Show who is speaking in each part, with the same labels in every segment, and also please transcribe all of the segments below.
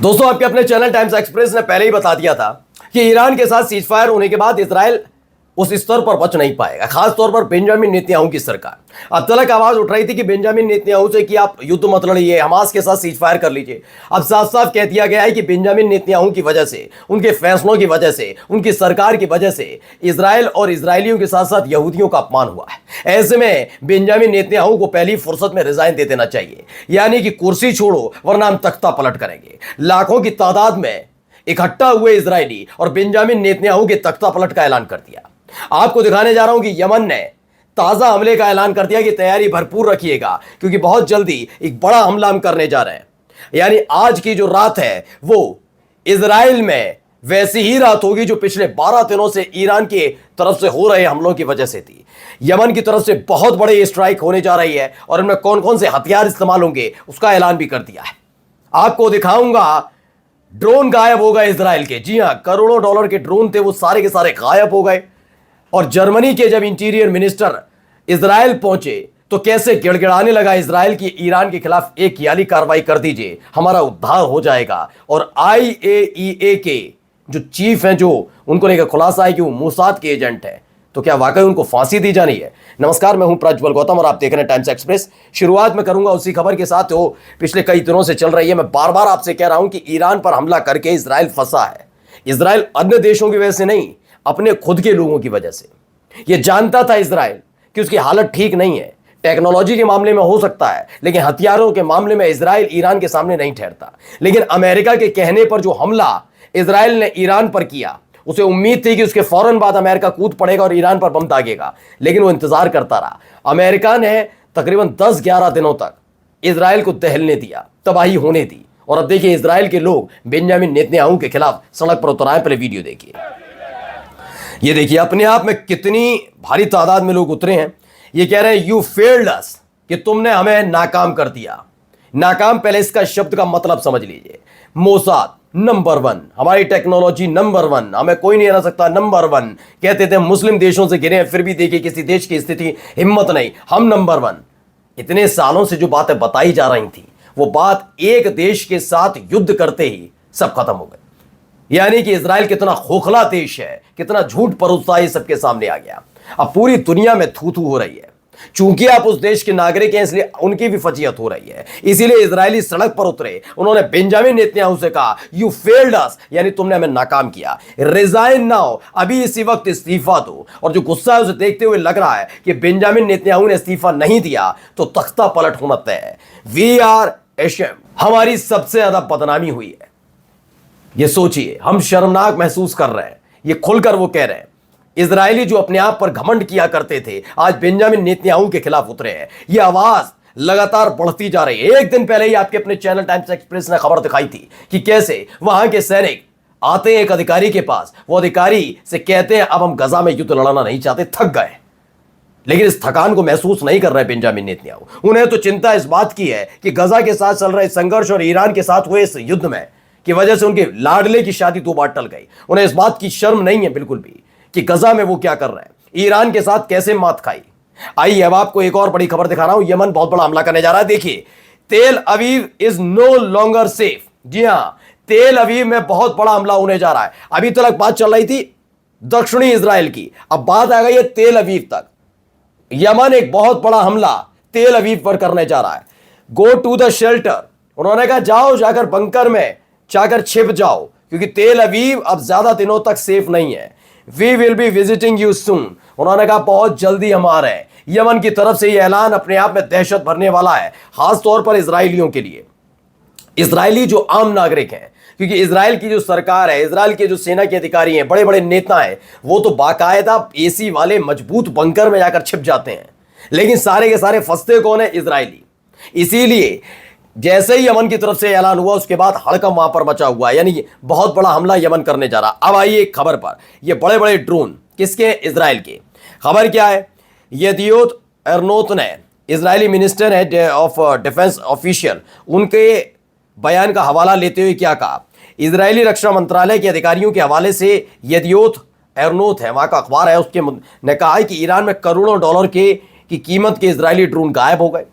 Speaker 1: दोस्तों, आपके अपने चैनल टाइम्स एक्सप्रेस ने पहले ही बता दिया था कि ईरान के साथ सीज फायर होने के बाद इजराइल उस स्तर पर बच नहीं पाएगा, खासतौर पर बेंजामिन नेतन्याहू की सरकार। अब तक आवाज उठ रही थी कि बेंजामिन नेतन्याहू से कि आप युद्ध मत लड़िए, हमास के साथ सीज फायर कर लीजिए। अब साफ साफ कह दिया गया है कि बेंजामिन नेतन्याहू की वजह से, उनके फैसलों की वजह से, उनकी सरकार की वजह से इजराइल और इजरायलियों के साथ साथ यहूदियों का अपमान हुआ है। ऐसे में बेंजामिन नेतन्याहू को पहली फुर्सत में रिजाइन दे देना चाहिए, यानी कि कुर्सी छोड़ो वरना हम तख्ता पलट करेंगे। लाखों की तादाद में इकट्ठा हुए इजरायली और बेंजामिन नेतन्याहू के तख्ता पलट का ऐलान कर दिया। आपको दिखाने जा रहा हूं कि यमन ने ताजा हमले का ऐलान कर दिया कि तैयारी भरपूर रखिएगा, क्योंकि बहुत जल्दी एक बड़ा हमला हम करने जा रहे हैं। यानी आज की जो रात है वो इजराइल में वैसी ही रात होगी जो पिछले 12 दिनों से ईरान की तरफ से हो रहे हमलों की वजह से थी। यमन की तरफ से बहुत बड़े स्ट्राइक होने जा रही है और इनमें कौन कौन से हथियार इस्तेमाल होंगे उसका ऐलान भी कर दिया है। आपको दिखाऊंगा, ड्रोन गायब हो गए इजराइल के। जी हां, करोड़ों डॉलर के ड्रोन थे, वो सारे के सारे गायब हो गए। और जर्मनी के जब इंटीरियर मिनिस्टर इजराइल पहुंचे तो कैसे गिड़गिड़ाने लगा इजराइल की ईरान के खिलाफ एक याली कार्रवाई कर दीजिए, हमारा उद्धार हो जाएगा। और IAEA के जो चीफ हैं, जो उनको लेकर खुलासा है कि वो मोसाद के एजेंट है, तो क्या वाकई उनको फांसी दी जानी है? नमस्कार, मैं हूं प्रज्वल गौतम और आप देख रहे हैं टाइम्स एक्सप्रेस। शुरुआत में करूंगा उसी खबर के साथ जो पिछले कई दिनों से चल रही है। मैं बार बार आपसे कह रहा हूं कि ईरान पर हमला करके इजराइल फंसा है। इजराइल अन्य देशों की वजह से नहीं, अपने खुद के लोगों की वजह से। यह जानता था इजराइल कि उसकी हालत ठीक नहीं है। टेक्नोलॉजी के मामले में हो सकता है, लेकिन हथियारों के मामले में इजराइल ईरान के सामने नहीं ठहरता। लेकिन अमेरिका के कहने पर जो हमला इजराइल ने ईरान पर किया, उसे उम्मीद थी कि उसके फौरन बाद अमेरिका कूद पड़ेगा और ईरान पर बम दागेगा, लेकिन वो इंतजार करता रहा। अमेरिका ने तकरीबन 10-11 दिनों तक इजराइल को दहलने दिया, तबाही होने दी। और अब देखिए, इजराइल के लोग बेंजामिन नेतन्याहू के खिलाफ सड़क पर उतर आए। पहले वीडियो देखिए। ये देखिए, अपने आप में कितनी भारी तादाद में लोग उतरे हैं। ये कह रहे हैं यू फेल्ड अस, कि तुमने हमें नाकाम कर दिया। नाकाम, पहले इसका शब्द का मतलब समझ लीजिए। मोसाद नंबर 1, हमारी टेक्नोलॉजी नंबर 1, हमें कोई नहीं हरा सकता, नंबर 1 कहते थे। मुस्लिम देशों से घिरे हैं, फिर भी देखिए किसी देश की स्थिति, हिम्मत नहीं, हम नंबर 1। इतने सालों से जो बातें बताई जा रही थी, वो बात एक देश के साथ युद्ध करते ही सब खत्म हो गए। यानी कि इजराइल कितना खोखला देश है, कितना झूठ परोसता है, सबके सामने आ गया। अब पूरी दुनिया में थू थू हो रही है। चूंकि आप उस देश के नागरिक हैं, इसलिए उनकी भी फजीहत हो रही है। इसीलिए इजरायली सड़क पर उतरे। उन्होंने बेंजामिन नेतन्याहू से कहा यू फेल्ड अस, यानी तुमने हमें नाकाम किया। रिजाइन नाउ, अभी इसी वक्त इस्तीफा दो। और जो गुस्सा है उसे देखते हुए लग रहा है कि बेंजामिन नेतन्याहू ने इस्तीफा नहीं दिया तो तख्ता पलट होना तय है। वी आर एशेम्ड, हमारी सबसे ज्यादा बदनामी हुई है। ये सोचिए, हम शर्मनाक महसूस कर रहे हैं। ये खुलकर वो कह रहे हैं। इजरायली जो अपने आप पर घमंड किया करते थे, आज बेंजामिन नेतन्याहू के खिलाफ उतरे हैं। ये आवाज लगातार बढ़ती जा रही है। एक दिन पहले ही आपके अपने चैनल टाइम्स एक्सप्रेस ने खबर दिखाई थी कि कैसे वहां के सैनिक आते हैं एक अधिकारी के पास, वो अधिकारी से कहते हैं अब हम गजा में युद्ध लड़ना नहीं चाहते, थक गए। लेकिन इस थकान को महसूस नहीं कर रहे बेंजामिन नेतन्याहू। उन्हें तो चिंता इस बात की है कि गजा के साथ चल रहे संघर्ष और ईरान के साथ हुए इस युद्ध में की वजह से उनके लाडले की शादी 2 बार टल गई। उन्हें इस बात की शर्म नहीं है बिल्कुल भी कि गजा में वो क्या कर रहे हैं, ईरान के साथ कैसे मात खाई। आइए अब आपको एक और बड़ी खबर दिखा रहा हूं। यमन बहुत बड़ा हमला करने जा रहा है। देखिए, Tel Aviv is no longer safe. जी हां, तेल अवीव में बहुत बड़ा हमला होने जा रहा है। अभी तक बात चल रही थी दक्षिणी इजराइल की, अब बात आ गई है तेल अवीव तक। यमन एक बहुत बड़ा हमला तेल अवीव पर करने जा रहा है। गो टू द शेल्टर, उन्होंने कहा जाओ, जाकर बंकर में जाकर छिप जाओ, क्योंकि तेल अवीव अब ज्यादा दिनों तक सेफ नहीं है। We will be visiting you soon, उन्होंने कहा बहुत जल्दी हम आ रहे हैं। यमन की तरफ से यह ऐलान अपने आप में दहशत भरने वाला है, खासतौर पर इजरायलियों के लिए। इजरायली जो आम नागरिक हैं, क्योंकि इजराइल की जो सरकार है, इजराइल के जो सेना के अधिकारी हैं, बड़े बड़े नेता हैं, वो तो बाकायदा AC वाले मजबूत बंकर में जाकर छिप जाते हैं। लेकिन सारे के सारे फंसते कौन है? इजरायली। इसीलिए जैसे ही यमन की तरफ से ऐलान हुआ, उसके बाद हड़कंप वहां पर मचा हुआ है। यानी बहुत बड़ा हमला यमन करने जा रहा। अब आइए एक खबर पर। ये बड़े बड़े ड्रोन किसके? इजराइल के। खबर क्या है? यदियोत एरनोत ने, इजरायली मिनिस्टर है ऑफ डिफेंस ऑफिशियल, उनके बयान का हवाला लेते हुए क्या कहा? इजरायली रक्षा मंत्रालय के अधिकारियों के हवाले से यदियोत एरनोत है, वहां का अखबार है, उसके ने कहा है कि ईरान में करोड़ों डॉलर की कीमत के इजरायली ड्रोन गायब हो गए।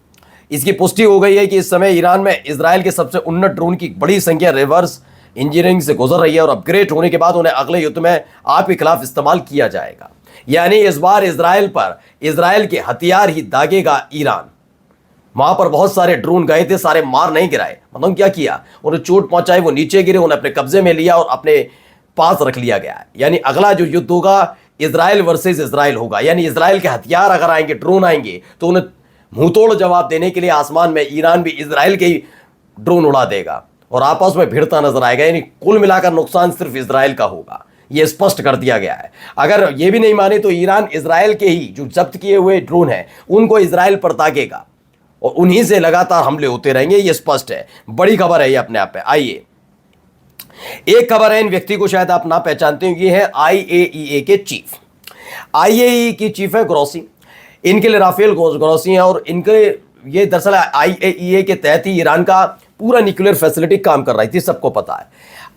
Speaker 1: इसकी पुष्टि हो गई है कि इस समय ईरान में इजराइल के सबसे उन्नत ड्रोन की बड़ी संख्या रिवर्स इंजीनियरिंग से गुजर रही है और अपग्रेड होने के बाद उन्हें अगले युद्ध में आपके खिलाफ इस्तेमाल किया जाएगा। यानी इस बार इजराइल पर इजराइल के हथियार ही दागेगा ईरान। वहां पर बहुत सारे ड्रोन गए थे, सारे मार नहीं गिराए, मतलब क्या किया, उन्हें चोट पहुंचाई, वो नीचे गिरे, उन्हें अपने कब्जे में लिया और अपने पास रख लिया गया है। यानी अगला जो युद्ध होगा इजराइल वर्सेस इजराइल होगा। यानी इजराइल के हथियार अगर आएंगे, ड्रोन आएंगे, तो उन्हें मुंहतोड़ जवाब देने के लिए आसमान में ईरान भी इजराइल के ही ड्रोन उड़ा देगा और आपस में भिड़ता नजर आएगा। यानी कुल मिलाकर नुकसान सिर्फ इजराइल का होगा, यह स्पष्ट कर दिया गया है। अगर यह भी नहीं माने तो ईरान इजराइल के ही जो जब्त किए हुए ड्रोन हैं उनको इजराइल पर दागेगा और उन्हीं से लगातार हमले होते रहेंगे, यह स्पष्ट है। बड़ी खबर है ये अपने आप पे। आइए एक खबर है, इन व्यक्ति को शायद आप ना पहचानते हो, ये है IAEA के चीफ। IAEA की चीफ है ग्रोसी, इनके लिए राफेल ग्रोसी है और इनके ये दरअसल IAEA के तहत ही ईरान का पूरा न्यूक्लियर फैसिलिटी काम कर रही थी, सबको पता है।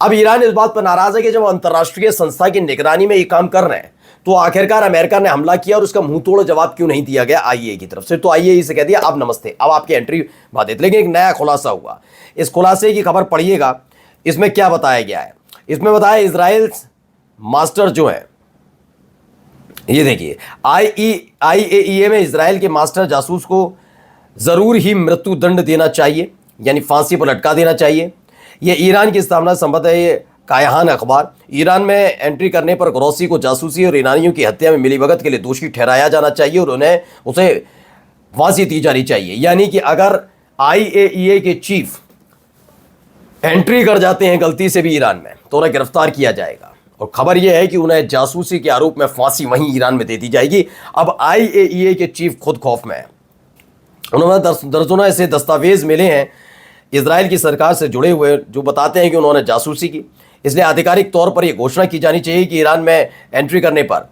Speaker 1: अब ईरान इस बात पर नाराज है कि जब अंतर्राष्ट्रीय संस्था की निगरानी में ये काम कर रहे हैं तो आखिरकार अमेरिका ने हमला किया और उसका मुंह तोड़ जवाब क्यों नहीं दिया गया IAEA की तरफ से। तो IAEA से कह दिया अब नमस्ते, अब आपकी एंट्री बाधित। लेकिन एक नया खुलासा हुआ, इस खुलासे की खबर पढ़िएगा। इसमें क्या बताया गया है, इसमें बताया इजराइल मास्टर जो है, ये देखिए, IAEA में इजराइल के मास्टर जासूस को जरूर ही मृत्यु दंड देना चाहिए, यानी फांसी पर लटका देना चाहिए। यह ईरान की स्थापना संबंध है, ये कायहान अखबार। ईरान में एंट्री करने पर ग्रोसी को जासूसी और ईरानियों की हत्या में मिलीभगत के लिए दोषी ठहराया जाना चाहिए और उसे फांसी दी जानी चाहिए। यानी कि अगर IAEA के चीफ एंट्री कर जाते हैं गलती से भी ईरान में तो उन्हें गिरफ्तार किया जाएगा और खबर यह है कि उन्हें जासूसी के आरोप में फांसी वहीं ईरान में दे दी जाएगी। अब IAEA के चीफ खुद खौफ में है। उन्होंने दर्जनों ऐसे दस्तावेज मिले हैं इजराइल की सरकार से जुड़े हुए जो बताते हैं कि उन्होंने जासूसी की। इसलिए आधिकारिक तौर पर यह घोषणा की जानी चाहिए कि ईरान में एंट्री करने पर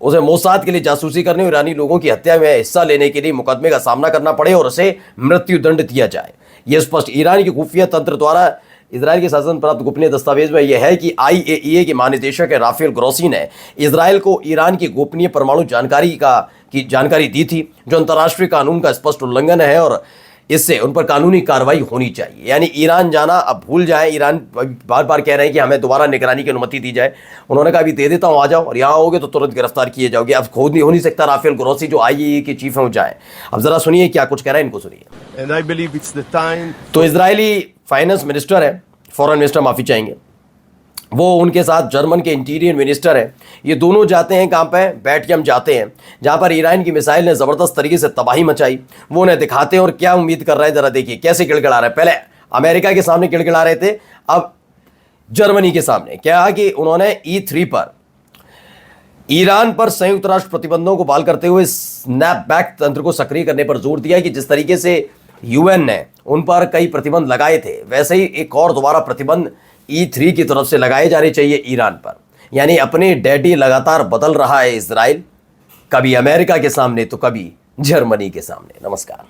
Speaker 1: उसे मोसाद के लिए जासूसी करने और ईरानी लोगों की हत्या में हिस्सा लेने के लिए मुकदमे का सामना करना पड़े और उसे मृत्यु दंड दिया जाए। यह स्पष्ट ईरान के खुफिया तंत्र द्वारा इजराइल के शासन प्राप्त गोपनीय दस्तावेज में यह है कि IAEA के महानिदेशक राफेल ग्रोसी ने इजराइल को ईरान की गोपनीय परमाणु जानकारी दी थी, जो अंतर्राष्ट्रीय कानून का स्पष्ट उल्लंघन है और इससे उन पर कानूनी कार्रवाई होनी चाहिए। यानी ईरान जाना अब भूल जाए। ईरान बार बार कह रहे हैं कि हमें दोबारा निगरानी की अनुमति दी जाए। उन्होंने कहा अभी दे देता हूं, आ जाओ, और यहाँ आओगे तो तुरंत गिरफ्तार किए जाओगे। अब खुद नहीं हो नहीं सकता राफेल ग्रोसी जो IAEA के चीफ हैं वो जाए। अब जरा सुनिए क्या कुछ कह रहे हैं, इनको सुनिए। तो इजरायली फाइनेंस मिनिस्टर है, फॉरेन मिनिस्टर माफी चाहेंगे, वो उनके साथ जर्मन के इंटीरियर मिनिस्टर हैं। ये दोनों जाते हैं कहाँ पे, बैटयम जाते हैं, जहाँ पर ईरान की मिसाइल ने ज़बरदस्त तरीके से तबाही मचाई। वो उन्हें दिखाते हैं और क्या उम्मीद कर रहे हैं, ज़रा देखिए कैसे गिड़गिड़ा रहे हैं। पहले अमेरिका के सामने गिड़गिड़ा रहे थे, अब जर्मनी के सामने क्या कि उन्होंने E3 पर ईरान पर संयुक्त राष्ट्र प्रतिबंधों को बहाल करते हुए स्नैपबैक तंत्र को सक्रिय करने पर जोर दिया कि जिस तरीके से UN ने उन पर कई प्रतिबंध लगाए थे वैसे ही एक और दोबारा प्रतिबंध E3 की तरफ से लगाए जाने चाहिए ईरान पर। यानी अपनी डैडी लगातार बदल रहा है इजराइल, कभी अमेरिका के सामने तो कभी जर्मनी के सामने। नमस्कार।